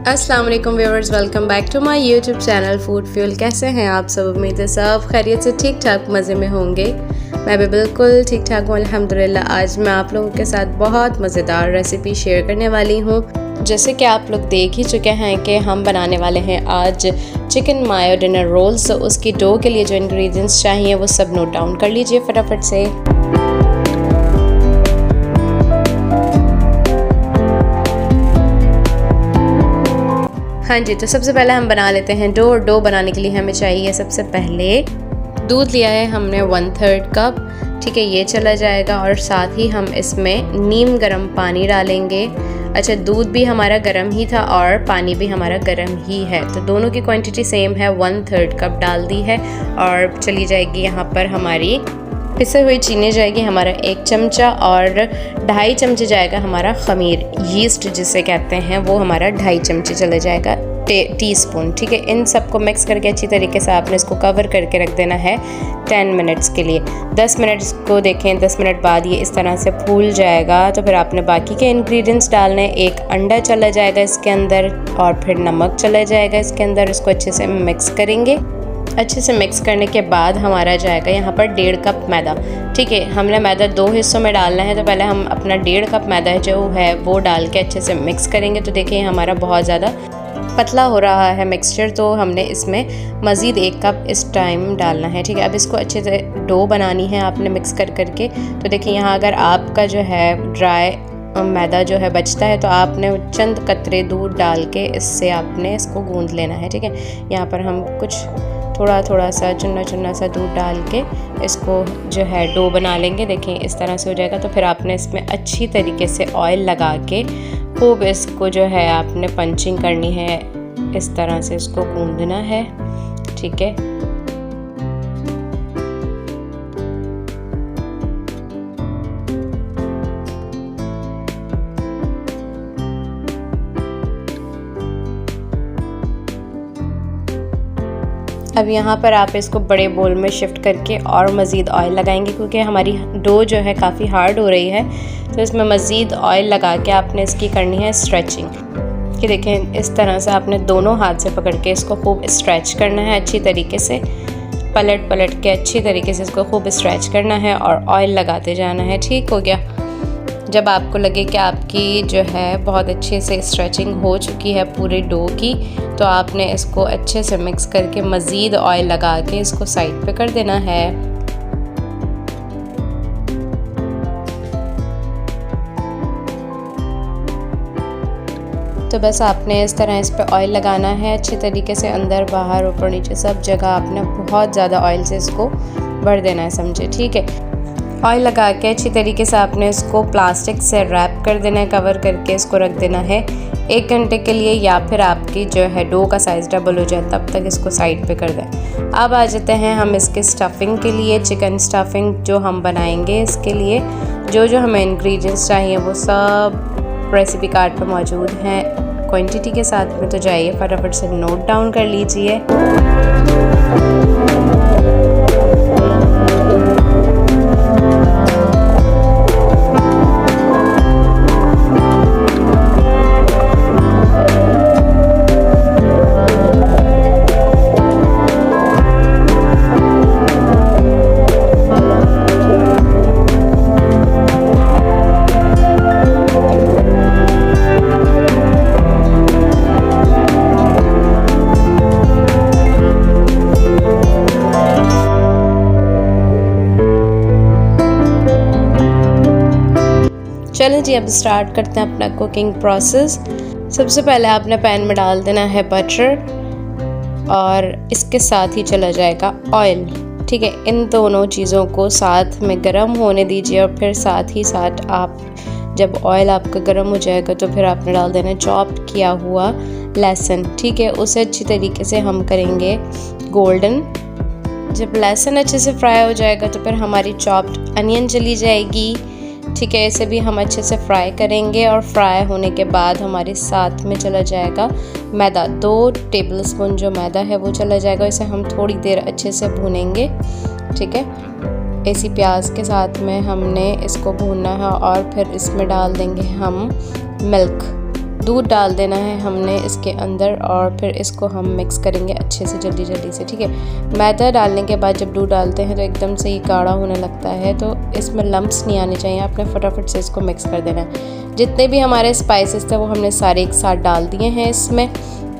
अस्सलाम वालेकुम viewers, welcome back to my YouTube channel food fuel. कैसे हैं आप सब? उम्मीद है सब खैरियत से ठीक ठाक मज़े में होंगे। मैं भी बिल्कुल ठीक ठाक हूँ अल्हम्दुलिल्लाह। आज मैं आप लोगों के साथ बहुत मज़ेदार रेसिपी शेयर करने वाली हूँ। जैसे कि आप लोग देख ही चुके हैं कि हम बनाने वाले हैं आज चिकन मायो डिनर रोल्स। उसकी डो के लिए जो इंग्रेडिएंट्स चाहिए वो सब नोट डाउन कर लीजिए फटाफट से। हाँ जी, तो सबसे पहले हम बना लेते हैं डो। डो बनाने के लिए हमें चाहिए सबसे पहले दूध लिया है हमने 1/3 कप, ठीक है, ये चला जाएगा। और साथ ही हम इसमें नीम गर्म पानी डालेंगे। अच्छा, दूध भी हमारा गर्म ही था और पानी भी हमारा गर्म ही है, तो दोनों की क्वांटिटी सेम है। 1/3 कप डाल दी है और चली जाएगी यहाँ पर हमारी पिसे हुई चीनी जाएगी हमारा 1 चमचा, और 2.5 चमचे जाएगा हमारा खमीर, यीस्ट जिसे कहते हैं, वो हमारा 2.5 चमचे चले जाएगा टीस्पून, ठीक है। इन सबको मिक्स करके अच्छी तरीके से आपने इसको कवर करके रख देना है 10 मिनट्स के लिए। 10 मिनट्स को देखें, 10 मिनट बाद ये इस तरह से फूल जाएगा, तो फिर आपने बाकी के इंग्रेडिएंट्स डालने। 1 अंडा चला जाएगा इसके अंदर और फिर नमक चला जाएगा इसके अंदर। इसको अच्छे से मिक्स करेंगे। अच्छे से मिक्स करने के बाद हमारा जाएगा यहाँ पर 1.5 कप मैदा, ठीक है। हमने मैदा 2 हिस्सों में डालना है, तो पहले हम अपना 1.5 कप मैदा जो है वो डाल के अच्छे से मिक्स करेंगे। तो देखिए हमारा बहुत ज़्यादा पतला हो रहा है मिक्सचर, तो हमने इसमें मज़ीद 1 कप इस टाइम डालना है, ठीक है। अब इसको अच्छे से डो बनानी है आपने मिक्स कर करके। तो देखिए यहाँ अगर आपका जो है ड्राई मैदा जो है बचता है तो आपने चंद कतरे दूध डाल के इससे आपने इसको गूंद लेना है, ठीक है। यहाँ पर हम कुछ थोड़ा थोड़ा सा चुन्ना सा दूध डाल के इसको जो है डो बना लेंगे। देखें इस तरह से हो जाएगा। तो फिर आपने इसमें अच्छी तरीके से ऑयल लगा के खूब इसको जो है आपने पंचिंग करनी है, इस तरह से इसको गूंदना है, ठीक है। अब यहाँ पर आप इसको बड़े बोल में शिफ्ट करके और मज़ीद ऑयल लगाएंगे, क्योंकि हमारी डो जो है काफ़ी हार्ड हो रही है, तो इसमें मज़ीद ऑयल लगा के आपने इसकी करनी है स्ट्रेचिंग। कि देखें इस तरह से आपने दोनों हाथ से पकड़ के इसको खूब स्ट्रेच करना है अच्छी तरीके से, पलट के अच्छी तरीके से इसको खूब स्ट्रेच करना है और ऑयल लगाते जाना है। ठीक हो गया। जब आपको लगे कि आपकी जो है बहुत अच्छे से स्ट्रेचिंग हो चुकी है पूरे डो की, तो आपने इसको अच्छे से मिक्स करके मज़ीद ऑयल लगा के इसको साइड पे कर देना है। तो बस आपने इस तरह इस पे ऑयल लगाना है अच्छे तरीके से, अंदर बाहर ऊपर नीचे सब जगह आपने बहुत ज़्यादा ऑयल से इसको भर देना है, समझे, ठीक है। ऑयल लगा के अच्छी तरीके से आपने इसको प्लास्टिक से रैप कर देना है, कवर करके इसको रख देना है 1 घंटे के लिए, या फिर आपकी जो है डो का साइज़ डबल हो जाए तब तक इसको साइड पे कर दें। अब आ जाते हैं हम इसके स्टफिंग के लिए। चिकन स्टफिंग जो हम बनाएंगे, इसके लिए जो हमें इंग्रेडिएंट्स चाहिए वो सब रेसिपी कार्ड पर मौजूद हैं क्वांटिटी के साथ में, तो जाइए फटाफट से नोट डाउन कर लीजिए। चलें जी, अब स्टार्ट करते हैं अपना कुकिंग प्रोसेस। सबसे पहले आपने पैन में डाल देना है बटर, और इसके साथ ही चला जाएगा ऑयल, ठीक है। इन दोनों चीज़ों को साथ में गर्म होने दीजिए, और फिर साथ ही साथ आप जब ऑयल आपका गर्म हो जाएगा तो फिर आपने डाल देना चॉप किया हुआ लहसुन, ठीक है। उसे अच्छी तरीके से हम करेंगे गोल्डन। जब लहसुन अच्छे से फ्राई हो जाएगा तो फिर हमारी चॉप्ड अनियन चली जाएगी, ठीक है। इसे भी हम अच्छे से फ्राई करेंगे, और फ्राई होने के बाद हमारे साथ में चला जाएगा मैदा। 2 टेबलस्पून जो मैदा है वो चला जाएगा। इसे हम थोड़ी देर अच्छे से भूनेंगे, ठीक है। इसी प्याज के साथ में हमने इसको भूनना है, और फिर इसमें डाल देंगे हम मिल्क। दूध डाल देना है हमने इसके अंदर और फिर इसको हम मिक्स करेंगे अच्छे से जल्दी से, ठीक है। मैदा डालने के बाद जब दूध डालते हैं तो एकदम से ही गाढ़ा होने लगता है, तो इसमें लम्प्स नहीं आने चाहिए, आपने फटाफट से इसको मिक्स कर देना है। जितने भी हमारे स्पाइसेस थे वो हमने सारे एक साथ डाल दिए हैं इसमें,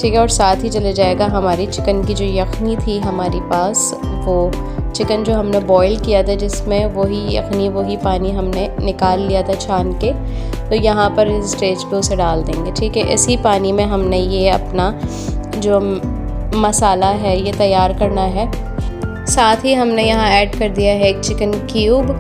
ठीक है। और साथ ही चले जाएगा हमारी चिकन की जो यखनी थी हमारे पास, वो चिकन जो हमने बॉईल किया था जिसमें वही यखनी वही पानी हमने निकाल लिया था छान के, तो यहाँ पर इस स्टेज पे उसे डाल देंगे, ठीक है। इसी पानी में हमने ये अपना जो मसाला है ये तैयार करना है। साथ ही हमने यहाँ ऐड कर दिया है एक चिकन क्यूब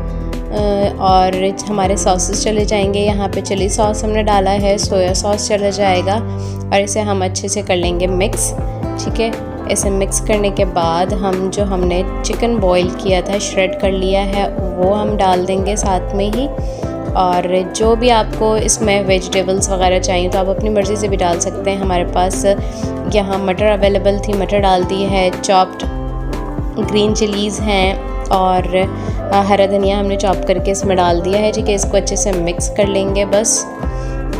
और हमारे सॉसेस चले जाएंगे। यहाँ पे चिली सॉस हमने डाला है, सोया सॉस चला जाएगा और इसे हम अच्छे से कर लेंगे मिक्स, ठीक है। इसे मिक्स करने के बाद हम जो हमने चिकन बॉईल किया था, श्रेड कर लिया है, वो हम डाल देंगे साथ में ही। और जो भी आपको इसमें वेजिटेबल्स वगैरह चाहिए तो आप अपनी मर्ज़ी से भी डाल सकते हैं। हमारे पास यहाँ मटर अवेलेबल थी, मटर डाल दी है, चॉप्ड ग्रीन चिलीज़ हैं और हरा धनिया हमने चॉप करके इसमें डाल दिया है, ठीक है। इसको अच्छे से मिक्स कर लेंगे बस।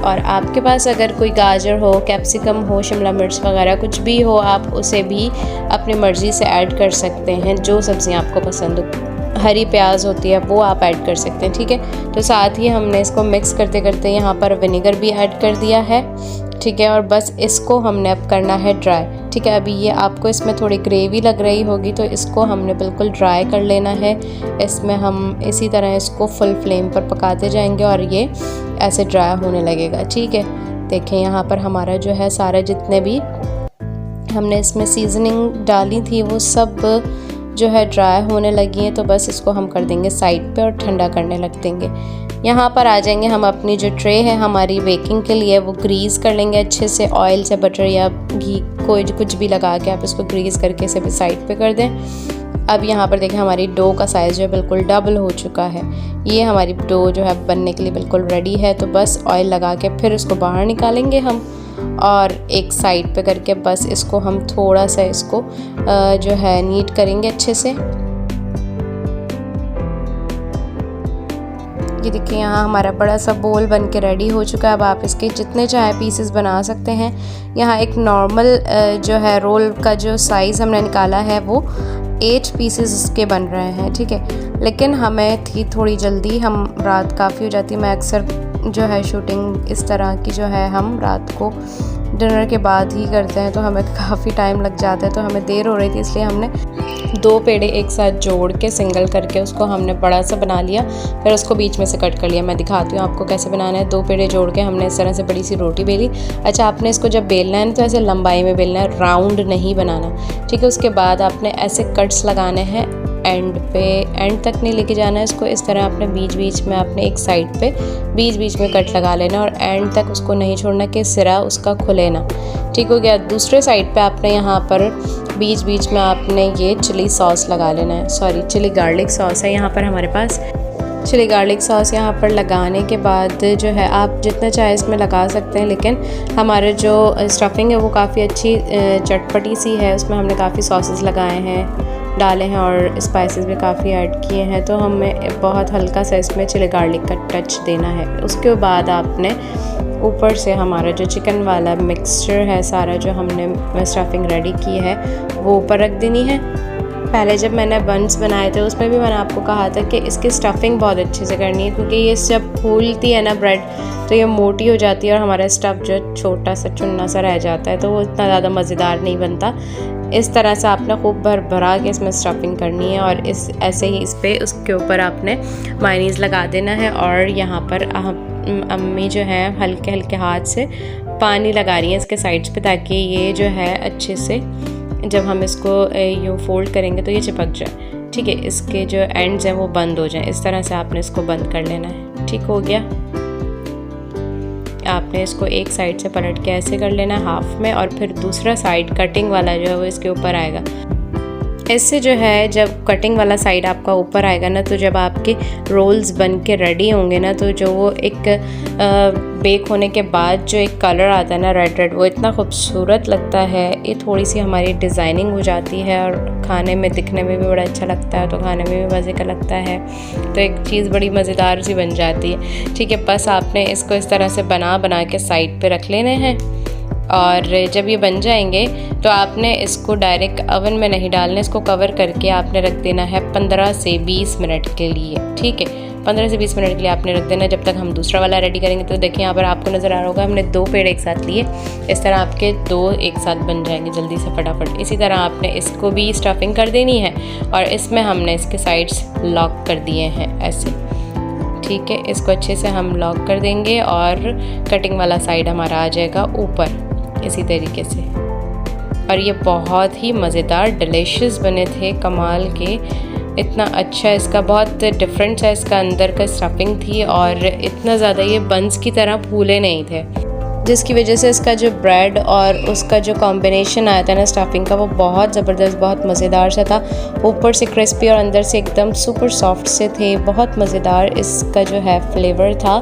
और आपके पास अगर कोई गाजर हो, कैप्सिकम हो, शिमला मिर्च वगैरह कुछ भी हो, आप उसे भी अपनी मर्ज़ी से ऐड कर सकते हैं, जो सब्ज़ियाँ आपको पसंद हो। हरी प्याज होती है वो आप ऐड कर सकते हैं, ठीक है। तो साथ ही हमने इसको मिक्स करते करते यहाँ पर विनेगर भी ऐड कर दिया है, ठीक है। और बस इसको हमने अब करना है ड्राई, ठीक है। अभी ये आपको इसमें थोड़ी ग्रेवी लग रही होगी तो इसको हमने बिल्कुल ड्राई कर लेना है। इसमें हम इसी तरह इसको फुल फ्लेम पर पकाते जाएंगे और ये ऐसे ड्राई होने लगेगा, ठीक है। देखें यहाँ पर हमारा जो है सारा जितने भी हमने इसमें सीजनिंग डाली थी वो सब जो है ड्राई होने लगी हैं, तो बस इसको हम कर देंगे साइड पे और ठंडा करने लग देंगे। यहाँ पर आ जाएंगे हम अपनी जो ट्रे है हमारी बेकिंग के लिए, वो ग्रीस कर लेंगे अच्छे से, ऑयल से, बटर या घी कोई कुछ भी लगा के आप इसको ग्रीस करके इसे भी साइड पे कर दें। अब यहाँ पर देखें हमारी डो का साइज़ जो है बिल्कुल डबल हो चुका है। ये हमारी डो जो है बनने के लिए बिल्कुल रेडी है, तो बस ऑयल लगा के फिर इसको बाहर निकालेंगे हम और एक साइड पे करके बस इसको हम थोड़ा सा इसको जो है नीट करेंगे अच्छे से। ये देखिए यहाँ हमारा बड़ा सा बोल बन के रेडी हो चुका है। अब आप इसके जितने चाहे पीसेस बना सकते हैं। यहाँ एक नॉर्मल जो है रोल का जो साइज़ हमने निकाला है वो 8 पीसेस के बन रहे हैं, ठीक है। लेकिन हमें थी थोड़ी जल्दी, हम रात काफ़ी हो जाती है, मैं अक्सर जो है शूटिंग इस तरह की जो है हम रात को डिनर के बाद ही करते हैं, तो हमें काफ़ी टाइम लग जाता है, तो हमें देर हो रही थी, इसलिए हमने 2 पेड़े एक साथ जोड़ के सिंगल करके उसको हमने बड़ा सा बना लिया, फिर उसको बीच में से कट कर लिया। मैं दिखाती हूँ आपको कैसे बनाना है। 2 पेड़े जोड़ के हमने इस तरह से बड़ी सी रोटी बेली। अच्छा, आपने इसको जब बेलना है तो ऐसे लंबाई में बेलना है, राउंड नहीं बनाना, ठीक है। उसके बाद आपने ऐसे कट्स लगाने हैं, एंड पे एंड तक नहीं लेके जाना है इसको। इस तरह आपने बीच बीच में आपने एक साइड पे बीच बीच में कट लगा लेना और एंड तक उसको नहीं छोड़ना कि सिरा उसका खुले ना, ठीक हो गया। दूसरे साइड पे आपने यहाँ पर बीच बीच में आपने ये चिली सॉस लगा लेना है, सॉरी चिली गार्लिक सॉस है यहाँ पर हमारे पास। चिली गार्लिक सॉस यहाँ पर लगाने के बाद जो है आप जितना चाहे इसमें लगा सकते हैं, लेकिन हमारे जो स्टफिंग है वो काफ़ी अच्छी चटपटी सी है, उसमें हमने काफ़ी सॉसेस लगाए हैं, डाले हैं और स्पाइसेस भी काफ़ी ऐड किए हैं, तो हमें बहुत हल्का सा इसमें चिली गार्लिक का टच देना है। उसके बाद आपने ऊपर से हमारा जो चिकन वाला मिक्सचर है सारा जो हमने स्टफिंग रेडी की है वो ऊपर रख देनी है। पहले जब मैंने बन्स बनाए थे उसमें भी मैंने आपको कहा था कि इसकी स्टफिंग बहुत अच्छे से करनी है, क्योंकि ये जब फूलती है ना ब्रेड तो ये मोटी हो जाती है और हमारा स्टफ़ जो छोटा सा चुन्ना सा रह जाता है, तो वो इतना ज़्यादा मज़ेदार नहीं बनता। इस तरह से आपने खूब भरा के इसमें स्टफिंग करनी है और इस ऐसे ही इस पे उसके ऊपर आपने मायोनीज़ लगा देना है। और यहाँ पर अम्मी जो है हल्के हल्के हाथ से पानी लगा रही हैं इसके साइड्स पे, ताकि ये जो है अच्छे से जब हम इसको यूँ फोल्ड करेंगे तो ये चिपक जाए, ठीक है। इसके जो एंड्स हैं वो बंद हो जाएं, इस तरह से आपने इसको बंद कर लेना है, ठीक हो गया। आपने इसको एक साइड से पलट के ऐसे कर लेना हाफ में और फिर दूसरा साइड कटिंग वाला जो है वो इसके ऊपर आएगा। इससे जो है जब कटिंग वाला साइड आपका ऊपर आएगा ना, तो जब आपके रोल्स बन के रेडी होंगे ना, तो जो वो एक बेक होने के बाद जो एक कलर आता है ना रेड रेड, वो इतना खूबसूरत लगता है। ये थोड़ी सी हमारी डिज़ाइनिंग हो जाती है और खाने में दिखने में भी बड़ा अच्छा लगता है, तो खाने में भी मज़े का लगता है। तो एक चीज़ बड़ी मज़ेदार सी बन जाती है। ठीक है, बस आपने इसको इस तरह से बना के साइड पे रख लेने हैं। और जब ये बन जाएंगे तो आपने इसको डायरेक्ट अवन में नहीं डालना, इसको कवर करके आपने रख देना है 15 से 20 मिनट के लिए। ठीक है, 15 से 20 मिनट के लिए आपने रख देना, जब तक हम दूसरा वाला रेडी करेंगे। तो देखिए यहाँ पर आपको नज़र आ रहा होगा, हमने 2 पेड़ एक साथ लिए। इस तरह आपके 2 एक साथ बन जाएंगे जल्दी से फटाफट। इसी तरह आपने इसको भी स्टफिंग कर देनी है और इसमें हमने इसके साइड्स लॉक कर दिए हैं ऐसे। ठीक है, इसको अच्छे से हम लॉक कर देंगे और कटिंग वाला साइड हमारा आ जाएगा ऊपर इसी तरीके से। और ये बहुत ही मज़ेदार डिलीशियस बने थे, कमाल के। इतना अच्छा इसका बहुत डिफरेंट सा इसका अंदर का स्टफिंग थी और इतना ज़्यादा ये बंस की तरह फूले नहीं थे, जिसकी वजह से इसका जो ब्रेड और उसका जो कॉम्बिनेशन आया था ना स्टफिंग का, वो बहुत ज़बरदस्त, बहुत मज़ेदार सा था। ऊपर से क्रिस्पी और अंदर से एकदम सुपर सॉफ्ट से थे, बहुत मज़ेदार इसका जो है फ्लेवर था।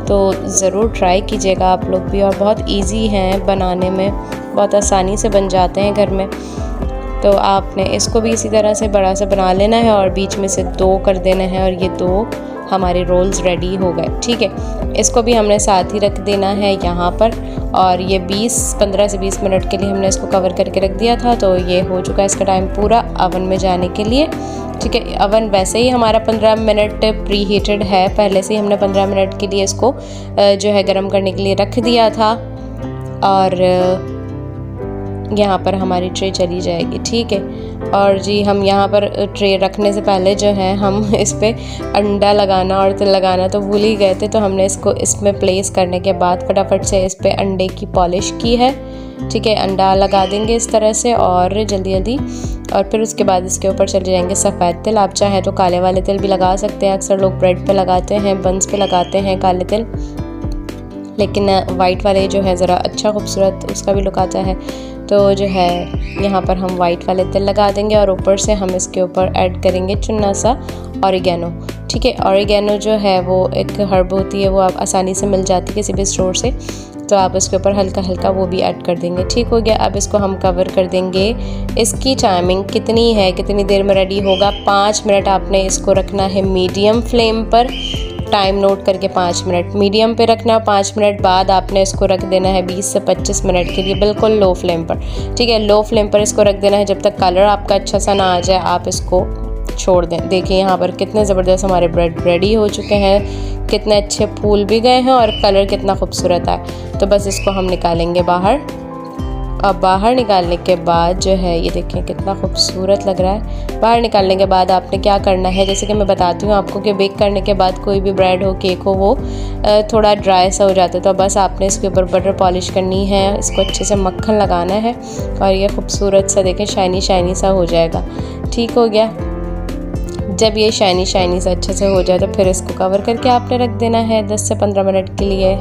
तो ज़रूर ट्राई कीजिएगा आप लोग भी, और बहुत इजी हैं बनाने में, बहुत आसानी से बन जाते हैं घर में। तो आपने इसको भी इसी तरह से बड़ा सा बना लेना है और बीच में से 2 कर देना है और ये 2 हमारे रोल्स रेडी हो गए। ठीक है, इसको भी हमने साथ ही रख देना है यहाँ पर। और ये 15 से 20 मिनट के लिए हमने इसको कवर करके रख दिया था, तो ये हो चुका है इसका टाइम पूरा अवन में जाने के लिए। ठीक है, अवन वैसे ही हमारा 15 मिनट प्री हीटेड है, पहले से ही हमने 15 मिनट के लिए इसको जो है गर्म करने के लिए रख दिया था। और यहाँ पर हमारी ट्रे चली जाएगी। ठीक है, और जी हम यहाँ पर ट्रे रखने से पहले जो है हम इस पर अंडा लगाना और तिल लगाना तो भूल ही गए थे, तो हमने इसको इसमें प्लेस करने के बाद फटाफट से इस पर अंडे की पॉलिश की है। ठीक है, अंडा लगा देंगे इस तरह से और जल्दी जल्दी, और फिर उसके बाद इसके ऊपर चले जाएंगे सफ़ेद तिल। आप चाहें तो काले वाले तिल भी लगा सकते हैं, अक्सर लोग ब्रेड पे लगाते हैं, बंस पे लगाते हैं काले तिल, लेकिन वाइट वाले जो है ज़रा अच्छा खूबसूरत उसका भी लुक आता है। तो जो है यहाँ पर हम वाइट वाले तिल लगा देंगे और ऊपर से हम इसके ऊपर ऐड करेंगे चुना सा ऑरिगेनो। ठीक है, ऑरिगेनो जो है वो एक हर्ब होती है, वो आप आसानी से मिल जाती है किसी भी स्टोर से, तो आप इसके ऊपर हल्का हल्का वो भी ऐड कर देंगे। ठीक हो गया, अब इसको हम कवर कर देंगे। इसकी टाइमिंग कितनी है, कितनी देर में रेडी होगा? 5 मिनट आपने इसको रखना है मीडियम फ्लेम पर। टाइम नोट करके 5 मिनट मीडियम पे रखना। 5 मिनट बाद आपने इसको रख देना है 20 से 25 मिनट के लिए बिल्कुल लो फ्लेम पर। ठीक है, लो फ्लेम पर इसको रख देना है जब तक कलर आपका अच्छा सा ना आ जाए, आप इसको छोड़ दें। देखिए यहाँ पर कितने ज़बरदस्त हमारे ब्रेड रेडी हो चुके हैं, कितने अच्छे फूल भी गए हैं और कलर कितना खूबसूरत आया। तो बस इसको हम निकालेंगे बाहर। अब बाहर निकालने के बाद जो है ये देखें कितना खूबसूरत लग रहा है। बाहर निकालने के बाद आपने क्या करना है, जैसे कि मैं बताती हूँ आपको कि बेक करने के बाद कोई भी ब्रेड हो, केक हो, वो थोड़ा ड्राई सा हो जाता है, तो बस आपने इसके ऊपर बटर पॉलिश करनी है, इसको अच्छे से मक्खन लगाना है और ये खूबसूरत सा देखें शाइनी शाइनी सा हो जाएगा। ठीक हो गया, जब ये शाइनी शाइनी सा अच्छे से हो जाए तो फिर इसको कवर करके आपने रख देना है 10 से 15 मिनट के लिए।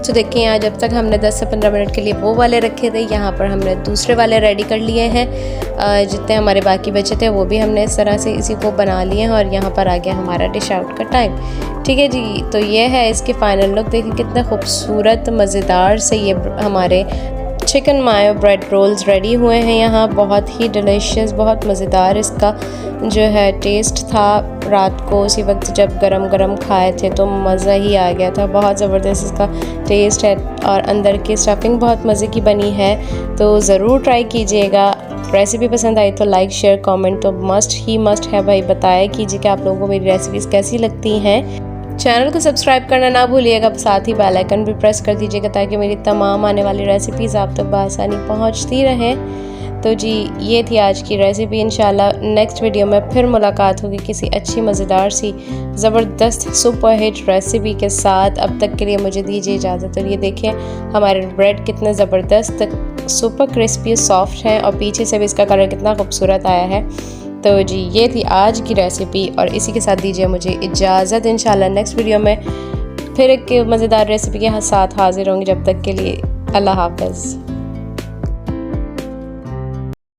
तो देखिए यहाँ जब तक हमने 10 से 15 मिनट के लिए वो वाले रखे थे, यहाँ पर हमने दूसरे वाले रेडी कर लिए हैं। जितने हमारे बाकी बचे थे वो भी हमने इस तरह से इसी को बना लिए हैं और यहाँ पर आ गया हमारा डिश आउट का टाइम। ठीक है जी, तो ये है इसकी फ़ाइनल लुक। देखिए कितना खूबसूरत मज़ेदार से ये हमारे चिकन मायो ब्रेड रोल्स रेडी हुए हैं यहाँ। बहुत ही डिलीशियस, बहुत मज़ेदार इसका जो है टेस्ट था। रात को उसी वक्त जब गरम गरम खाए थे तो मज़ा ही आ गया था। बहुत ज़बरदस्त इसका टेस्ट है और अंदर की स्टफिंग बहुत मज़े की बनी है, तो ज़रूर ट्राई कीजिएगा। रेसिपी पसंद आई तो लाइक शेयर कमेंट तो मस्ट है भाई, बताया कीजिए कि आप लोगों को मेरी रेसिपीज़ कैसी लगती हैं। चैनल को सब्सक्राइब करना ना भूलिएगा, साथ ही बेल आइकन भी प्रेस कर दीजिएगा ताकि मेरी तमाम आने वाली रेसिपीज़ आप तक बआसानी पहुंचती रहें। तो जी ये थी आज की रेसिपी। इंशाल्लाह नेक्स्ट वीडियो में फिर मुलाकात होगी किसी अच्छी मज़ेदार सी ज़बरदस्त सुपर हिट रेसिपी के साथ। अब तक के लिए मुझे दीजिए इजाज़त। और ये देखिए हमारे ब्रेड कितने ज़बरदस्त सुपर क्रिस्पी सॉफ्ट हैं और पीछे से भी इसका कलर कितना खूबसूरत आया है। तो जी ये थी आज की रेसिपी और इसी के साथ दीजिए मुझे इजाज़त। इंशाल्लाह नेक्स्ट वीडियो में फिर एक मज़ेदार रेसिपी के साथ हाजिर होंगी। जब तक के लिए अल्लाह हाफ़िज़।